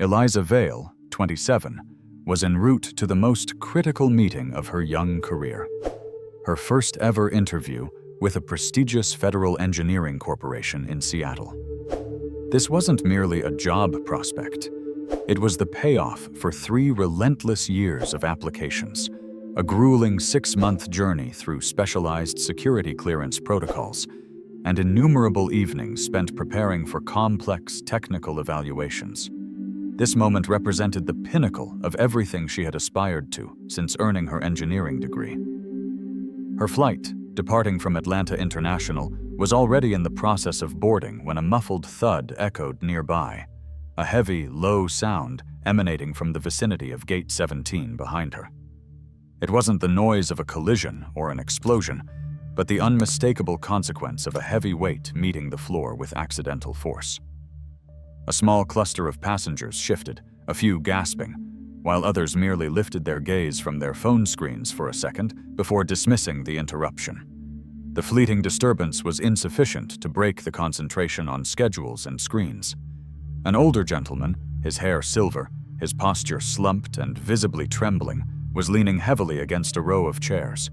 Eliza Vail, 27, was en route to the most critical meeting of her young career. Her first ever interview with a prestigious federal engineering corporation in Seattle. This wasn't merely a job prospect. It was the payoff for 3 relentless years of applications, a grueling 6-month journey through specialized security clearance protocols, and innumerable evenings spent preparing for complex technical evaluations. This moment represented the pinnacle of everything she had aspired to since earning her engineering degree. Her flight, departing from Atlanta International, was already in the process of boarding when a muffled thud echoed nearby, a heavy, low sound emanating from the vicinity of Gate 17 behind her. It wasn't the noise of a collision or an explosion, but the unmistakable consequence of a heavy weight meeting the floor with accidental force. A small cluster of passengers shifted, a few gasping, while others merely lifted their gaze from their phone screens for a second before dismissing the interruption. The fleeting disturbance was insufficient to break the concentration on schedules and screens. An older gentleman, his hair silver, his posture slumped and visibly trembling, was leaning heavily against a row of chairs.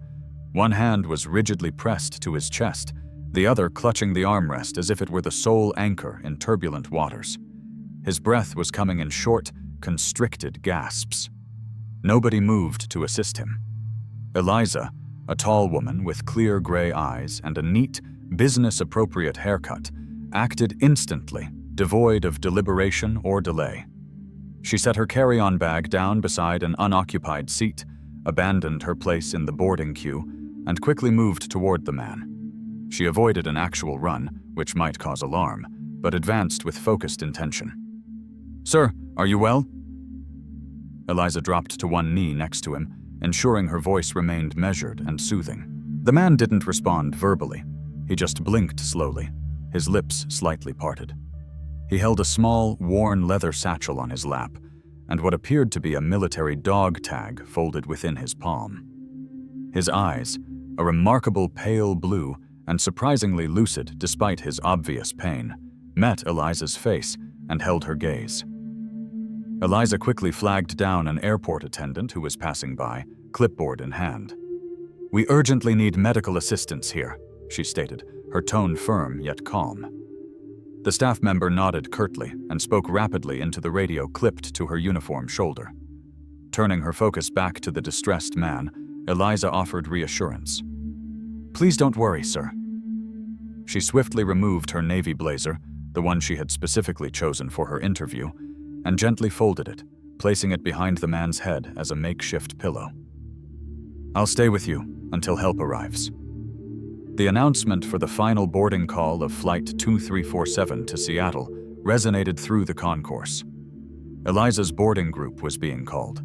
One hand was rigidly pressed to his chest, the other clutching the armrest as if it were the sole anchor in turbulent waters. His breath was coming in short, constricted gasps. Nobody moved to assist him. Eliza, a tall woman with clear gray eyes and a neat, business-appropriate haircut, acted instantly, devoid of deliberation or delay. She set her carry-on bag down beside an unoccupied seat, abandoned her place in the boarding queue, and quickly moved toward the man. She avoided an actual run, which might cause alarm, but advanced with focused intention. "Sir, are you well?" Eliza dropped to one knee next to him, ensuring her voice remained measured and soothing. The man didn't respond verbally. He just blinked slowly, his lips slightly parted. He held a small, worn leather satchel on his lap, and what appeared to be a military dog tag folded within his palm. His eyes, a remarkable pale blue and surprisingly lucid despite his obvious pain, met Eliza's face and held her gaze. Eliza quickly flagged down an airport attendant who was passing by, clipboard in hand. "We urgently need medical assistance here," she stated, her tone firm yet calm. The staff member nodded curtly and spoke rapidly into the radio clipped to her uniform shoulder. Turning her focus back to the distressed man, Eliza offered reassurance. "Please don't worry, sir." She swiftly removed her navy blazer, the one she had specifically chosen for her interview, and gently folded it, placing it behind the man's head as a makeshift pillow. "I'll stay with you until help arrives." The announcement for the final boarding call of Flight 2347 to Seattle resonated through the concourse. Eliza's boarding group was being called.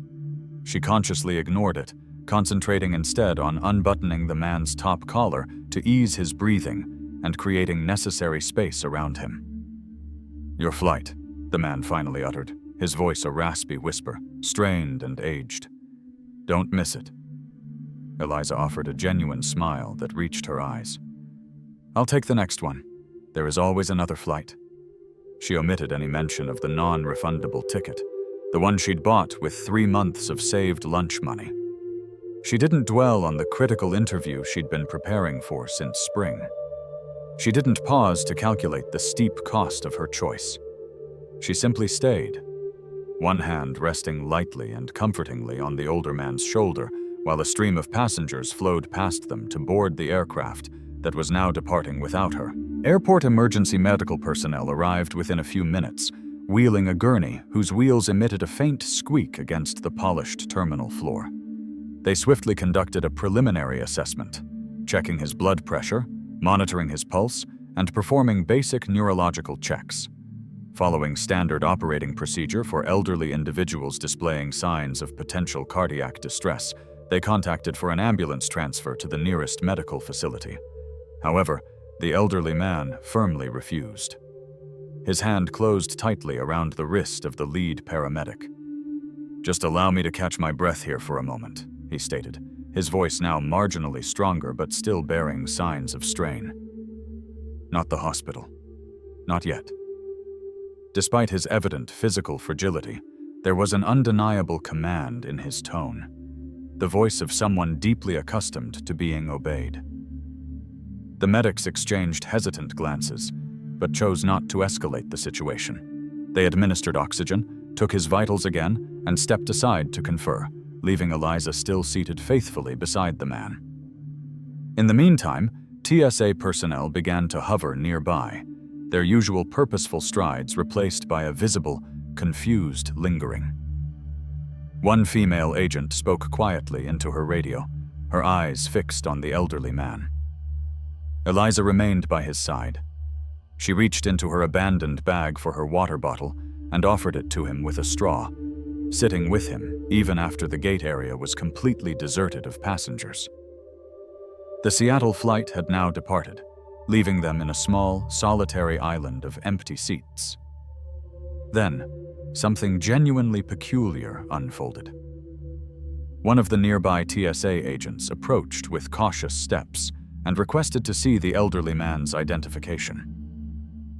She consciously ignored it, concentrating instead on unbuttoning the man's top collar to ease his breathing and creating necessary space around him. "Your flight," the man finally uttered, his voice a raspy whisper, strained and aged. "Don't miss it." Eliza offered a genuine smile that reached her eyes. "I'll take the next one. There is always another flight." She omitted any mention of the non-refundable ticket, the one she'd bought with 3 months of saved lunch money. She didn't dwell on the critical interview she'd been preparing for since spring. She didn't pause to calculate the steep cost of her choice. She simply stayed, one hand resting lightly and comfortingly on the older man's shoulder while a stream of passengers flowed past them to board the aircraft that was now departing without her. Airport emergency medical personnel arrived within a few minutes, wheeling a gurney whose wheels emitted a faint squeak against the polished terminal floor. They swiftly conducted a preliminary assessment, checking his blood pressure, monitoring his pulse, and performing basic neurological checks. Following standard operating procedure for elderly individuals displaying signs of potential cardiac distress, they contacted for an ambulance transfer to the nearest medical facility. However, the elderly man firmly refused. His hand closed tightly around the wrist of the lead paramedic. "Just allow me to catch my breath here for a moment," he stated, his voice now marginally stronger but still bearing signs of strain. "Not the hospital. Not yet." Despite his evident physical fragility, there was an undeniable command in his tone, the voice of someone deeply accustomed to being obeyed. The medics exchanged hesitant glances, but chose not to escalate the situation. They administered oxygen, took his vitals again, and stepped aside to confer, leaving Eliza still seated faithfully beside the man. In the meantime, TSA personnel began to hover nearby, their usual purposeful strides replaced by a visible, confused lingering. One female agent spoke quietly into her radio, her eyes fixed on the elderly man. Eliza remained by his side. She reached into her abandoned bag for her water bottle and offered it to him with a straw, sitting with him even after the gate area was completely deserted of passengers. The Seattle flight had now departed, leaving them in a small, solitary island of empty seats. Then, something genuinely peculiar unfolded. One of the nearby TSA agents approached with cautious steps and requested to see the elderly man's identification.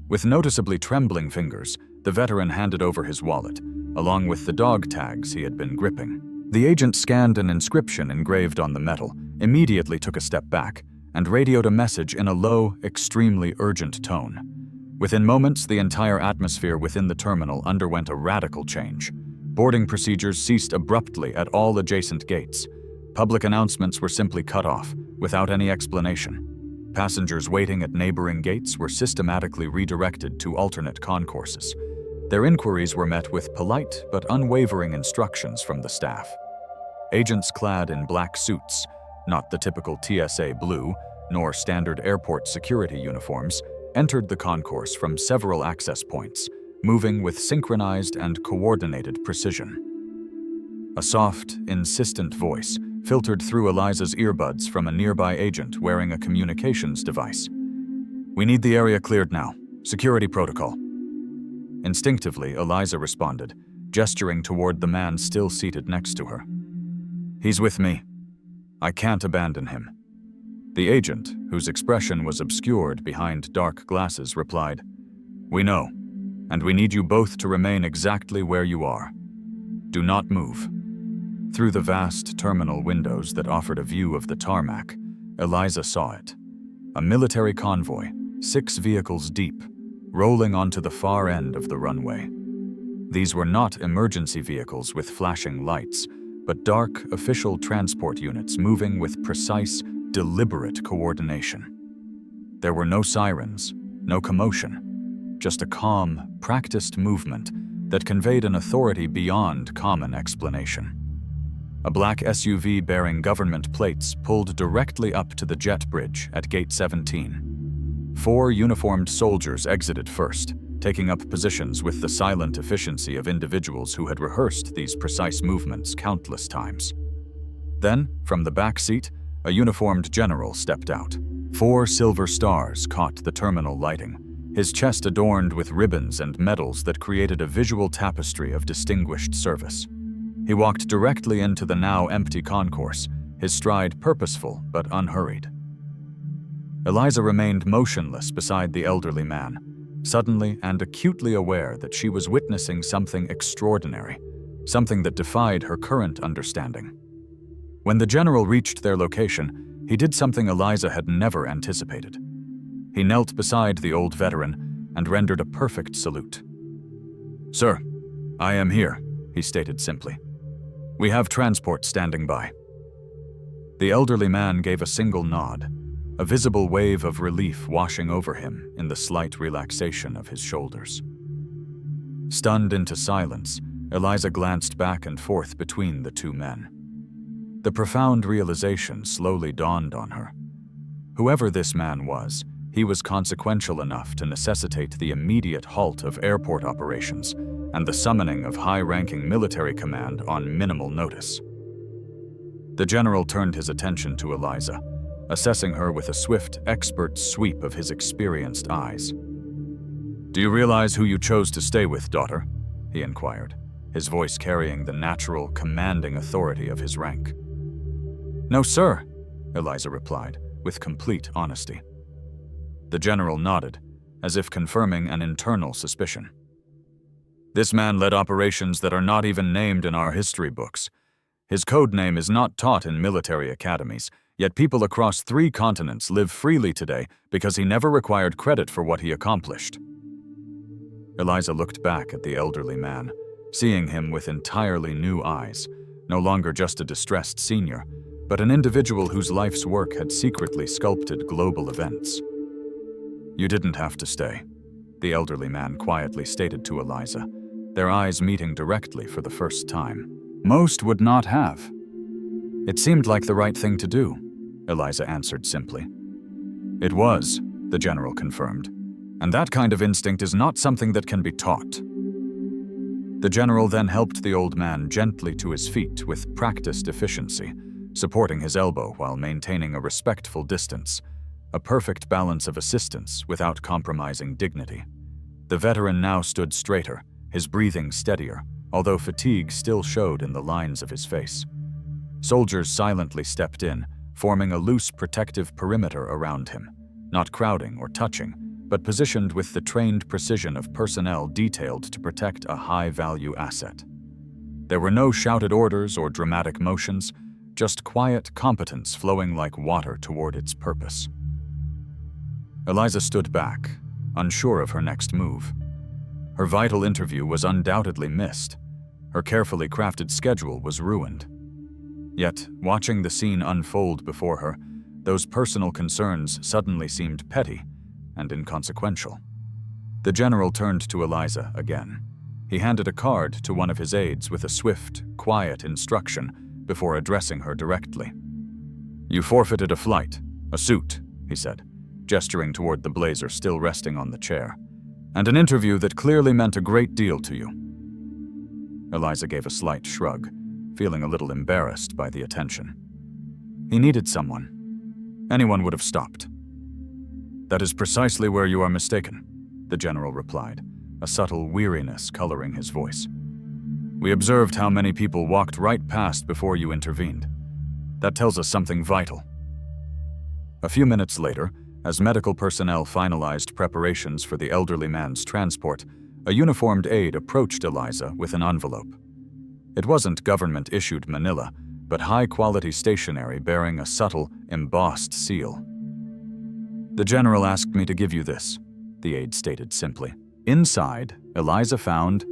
With noticeably trembling fingers, the veteran handed over his wallet, along with the dog tags he had been gripping. The agent scanned an inscription engraved on the metal, immediately took a step back, and radioed a message in a low, extremely urgent tone. Within moments, the entire atmosphere within the terminal underwent a radical change. Boarding procedures ceased abruptly at all adjacent gates. Public announcements were simply cut off, without any explanation. Passengers waiting at neighboring gates were systematically redirected to alternate concourses. Their inquiries were met with polite but unwavering instructions from the staff. Agents clad in black suits, not the typical TSA blue, nor standard airport security uniforms, entered the concourse from several access points, moving with synchronized and coordinated precision. A soft, insistent voice filtered through Eliza's earbuds from a nearby agent wearing a communications device. "We need the area cleared now. Security protocol." Instinctively, Eliza responded, gesturing toward the man still seated next to her. "He's with me. I can't abandon him." The agent, whose expression was obscured behind dark glasses, replied, "We know, and we need you both to remain exactly where you are. Do not move." Through the vast terminal windows that offered a view of the tarmac, Eliza saw it. A military convoy, 6 vehicles deep, rolling onto the far end of the runway. These were not emergency vehicles with flashing lights, but dark, official transport units moving with precise, deliberate coordination. There were no sirens, no commotion, just a calm, practiced movement that conveyed an authority beyond common explanation. A black SUV bearing government plates pulled directly up to the jet bridge at Gate 17. 4 uniformed soldiers exited first, taking up positions with the silent efficiency of individuals who had rehearsed these precise movements countless times. Then, from the back seat, a uniformed general stepped out. 4 silver stars caught the terminal lighting, his chest adorned with ribbons and medals that created a visual tapestry of distinguished service. He walked directly into the now empty concourse, his stride purposeful but unhurried. Eliza remained motionless beside the elderly man, suddenly and acutely aware that she was witnessing something extraordinary, something that defied her current understanding. When the general reached their location, he did something Eliza had never anticipated. He knelt beside the old veteran and rendered a perfect salute. "Sir, I am here," he stated simply. "We have transport standing by." The elderly man gave a single nod, a visible wave of relief washing over him in the slight relaxation of his shoulders. Stunned into silence, Eliza glanced back and forth between the 2 men. The profound realization slowly dawned on her. Whoever this man was, he was consequential enough to necessitate the immediate halt of airport operations and the summoning of high-ranking military command on minimal notice. The general turned his attention to Eliza, assessing her with a swift, expert sweep of his experienced eyes. "Do you realize who you chose to stay with, daughter?" he inquired, his voice carrying the natural, commanding authority of his rank. "No, sir," Eliza replied, with complete honesty. The general nodded, as if confirming an internal suspicion. This man led operations that are not even named in our history books. His code name is not taught in military academies, yet people across 3 continents live freely today because he never required credit for what he accomplished. Eliza looked back at the elderly man, seeing him with entirely new eyes, no longer just a distressed senior, but an individual whose life's work had secretly sculpted global events. "You didn't have to stay," the elderly man quietly stated to Eliza, their eyes meeting directly for the first time. "Most would not have." "It seemed like the right thing to do," Eliza answered simply. "It was," the general confirmed, "and that kind of instinct is not something that can be taught." The general then helped the old man gently to his feet with practiced efficiency, supporting his elbow while maintaining a respectful distance, a perfect balance of assistance without compromising dignity. The veteran now stood straighter, his breathing steadier, although fatigue still showed in the lines of his face. Soldiers silently stepped in, forming a loose protective perimeter around him, not crowding or touching, but positioned with the trained precision of personnel detailed to protect a high-value asset. There were no shouted orders or dramatic motions, just quiet competence flowing like water toward its purpose. Eliza stood back, unsure of her next move. Her vital interview was undoubtedly missed. Her carefully crafted schedule was ruined. Yet, watching the scene unfold before her, those personal concerns suddenly seemed petty and inconsequential. The general turned to Eliza again. He handed a card to one of his aides with a swift, quiet instruction before addressing her directly. "You forfeited a flight, a suit," he said, gesturing toward the blazer still resting on the chair, "and an interview that clearly meant a great deal to you." Eliza gave a slight shrug, feeling a little embarrassed by the attention. He needed someone. Anyone would have stopped. "That is precisely where you are mistaken," the general replied, a subtle weariness coloring his voice. "We observed how many people walked right past before you intervened. That tells us something vital." A few minutes later, as medical personnel finalized preparations for the elderly man's transport, a uniformed aide approached Eliza with an envelope. It wasn't government-issued manila, but high-quality stationery bearing a subtle, embossed seal. "The general asked me to give you this," the aide stated simply. Inside, Eliza found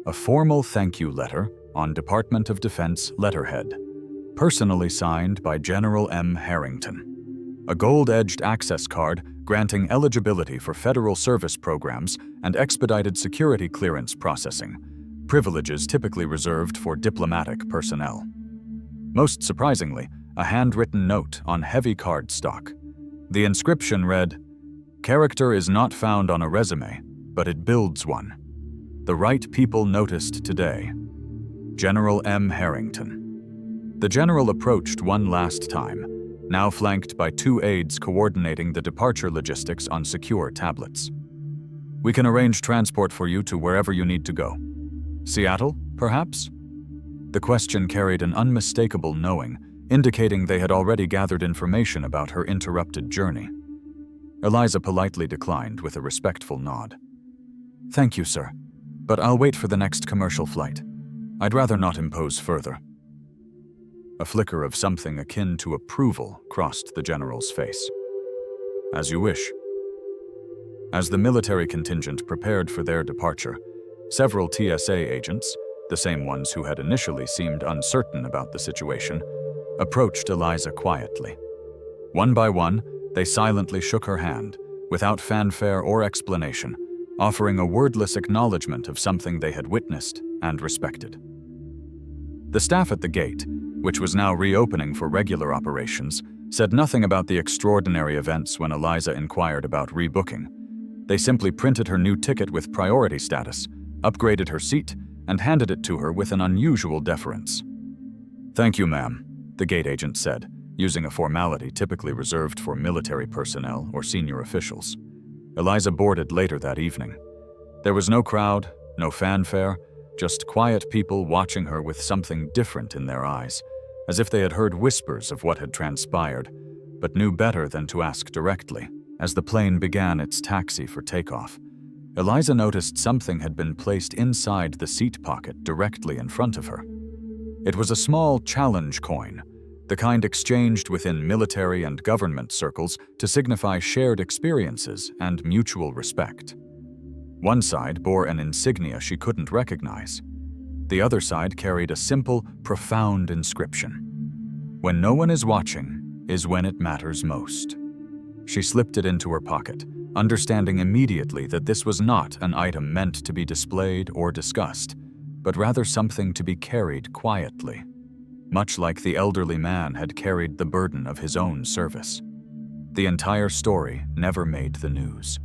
a formal thank you letter on Department of Defense letterhead, personally signed by General M. Harrington. A gold-edged access card granting eligibility for federal service programs and expedited security clearance processing, privileges typically reserved for diplomatic personnel. Most surprisingly, a handwritten note on heavy cardstock. The inscription read, "Character is not found on a resume, but it builds one. The right people noticed today. General M. Harrington." The general approached one last time, now flanked by 2 aides coordinating the departure logistics on secure tablets. "We can arrange transport for you to wherever you need to go. Seattle, perhaps?" The question carried an unmistakable knowing, indicating they had already gathered information about her interrupted journey. Eliza politely declined with a respectful nod. "Thank you, sir, but I'll wait for the next commercial flight. I'd rather not impose further." A flicker of something akin to approval crossed the general's face. "As you wish." As the military contingent prepared for their departure, several TSA agents, the same ones who had initially seemed uncertain about the situation, approached Eliza quietly. One by one, they silently shook her hand, without fanfare or explanation, offering a wordless acknowledgement of something they had witnessed and respected. The staff at the gate, which was now reopening for regular operations, said nothing about the extraordinary events when Eliza inquired about rebooking. They simply printed her new ticket with priority status, upgraded her seat, and handed it to her with an unusual deference. "Thank you, ma'am," the gate agent said, using a formality typically reserved for military personnel or senior officials. Eliza boarded later that evening. There was no crowd, no fanfare, just quiet people watching her with something different in their eyes, as if they had heard whispers of what had transpired, but knew better than to ask directly. As the plane began its taxi for takeoff, Eliza noticed something had been placed inside the seat pocket directly in front of her. It was a small challenge coin, the kind exchanged within military and government circles to signify shared experiences and mutual respect. One side bore an insignia she couldn't recognize. The other side carried a simple, profound inscription. "When no one is watching is when it matters most." She slipped it into her pocket, understanding immediately that this was not an item meant to be displayed or discussed, but rather something to be carried quietly, much like the elderly man had carried the burden of his own service. The entire story never made the news.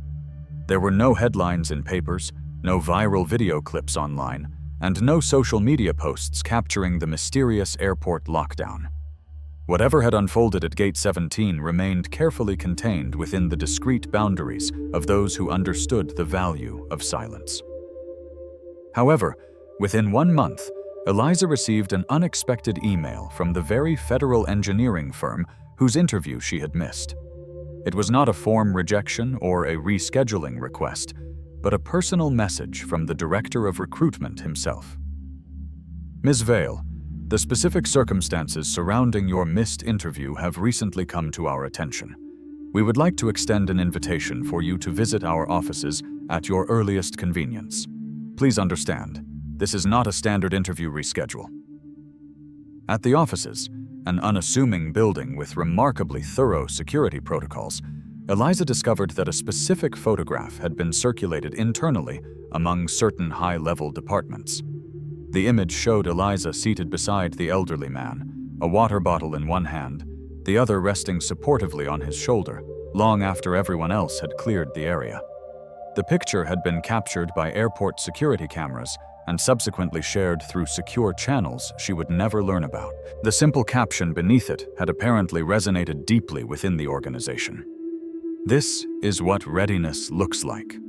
There were no headlines in papers, no viral video clips online, and no social media posts capturing the mysterious airport lockdown. Whatever had unfolded at Gate 17 remained carefully contained within the discreet boundaries of those who understood the value of silence. However, within 1 month, Eliza received an unexpected email from the very federal engineering firm whose interview she had missed. It was not a form rejection or a rescheduling request, but a personal message from the director of recruitment himself. "Ms. Vail, the specific circumstances surrounding your missed interview have recently come to our attention. We would like to extend an invitation for you to visit our offices at your earliest convenience. Please understand, this is not a standard interview reschedule." At the offices, an unassuming building with remarkably thorough security protocols, Eliza discovered that a specific photograph had been circulated internally among certain high-level departments. The image showed Eliza seated beside the elderly man, a water bottle in one hand, the other resting supportively on his shoulder, long after everyone else had cleared the area. The picture had been captured by airport security cameras and subsequently shared through secure channels she would never learn about. The simple caption beneath it had apparently resonated deeply within the organization. "This is what readiness looks like."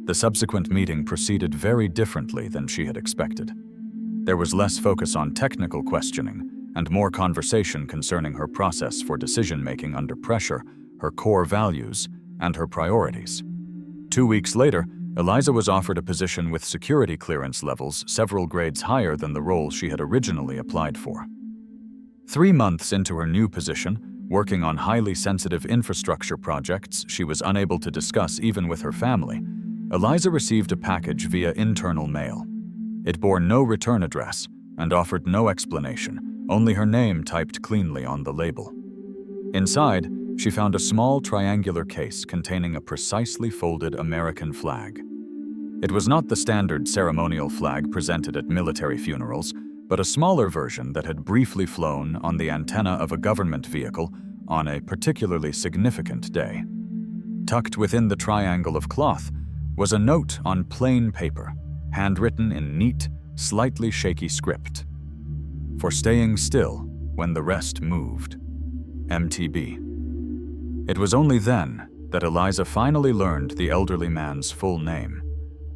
The subsequent meeting proceeded very differently than she had expected. There was less focus on technical questioning and more conversation concerning her process for decision-making under pressure, her core values, and her priorities. 2 weeks later, Eliza was offered a position with security clearance levels several grades higher than the role she had originally applied for. 3 months into her new position, working on highly sensitive infrastructure projects she was unable to discuss even with her family, Eliza received a package via internal mail. It bore no return address and offered no explanation, only her name typed cleanly on the label. Inside, she found a small triangular case containing a precisely folded American flag. It was not the standard ceremonial flag presented at military funerals, but a smaller version that had briefly flown on the antenna of a government vehicle on a particularly significant day. Tucked within the triangle of cloth was a note on plain paper, handwritten in neat, slightly shaky script. "For staying still when the rest moved. MTB." It was only then that Eliza finally learned the elderly man's full name: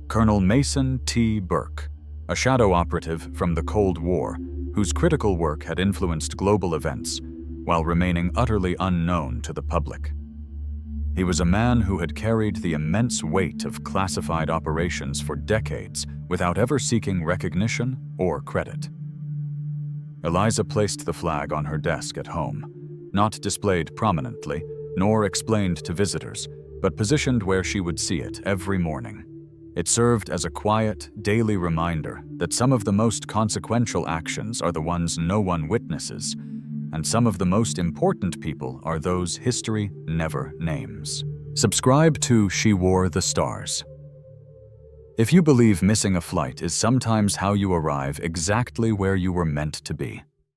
Colonel Mason T. Burke, a shadow operative from the Cold War whose critical work had influenced global events while remaining utterly unknown to the public. He was a man who had carried the immense weight of classified operations for decades without ever seeking recognition or credit. Eliza placed the flag on her desk at home, not displayed prominently, nor explained to visitors, but positioned where she would see it every morning. It served as a quiet, daily reminder that some of the most consequential actions are the ones no one witnesses, and some of the most important people are those history never names. Subscribe to She Wore the Stars. If you believe missing a flight is sometimes how you arrive exactly where you were meant to be,